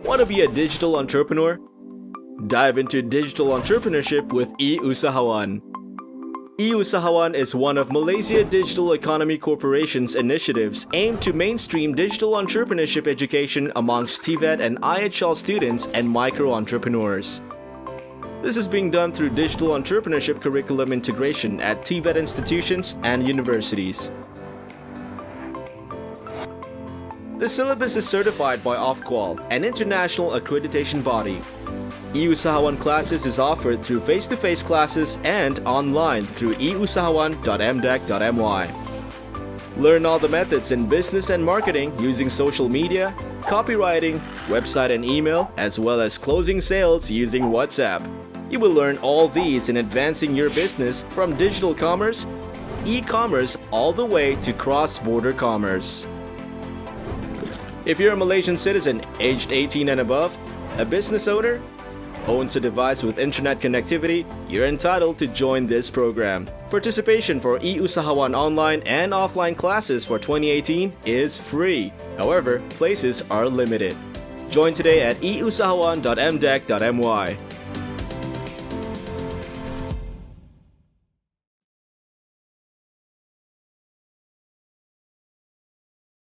Want to be a digital entrepreneur? Dive into digital entrepreneurship with eUsahawan. eUsahawan is one of Malaysia Digital Economy Corporation's initiatives aimed to mainstream digital entrepreneurship education amongst TVET and IHL students and micro-entrepreneurs. This is being done through digital entrepreneurship curriculum integration at TVET institutions and universities. The syllabus is certified by Ofqual, an international accreditation body. eUsahawan classes is offered through face-to-face classes and online through eusahawan.mdec.my. Learn all the methods in business and marketing using social media, copywriting, website and email, as well as closing sales using WhatsApp. You will learn all these in advancing your business from digital commerce, e-commerce, all the way to cross-border commerce. If you're a Malaysian citizen aged 18 and above, a business owner, owns a device with internet connectivity, you're entitled to join this program. Participation for eUsahawan online and offline classes for 2018 is free. However, places are limited. Join today at eusahawan.mdec.my.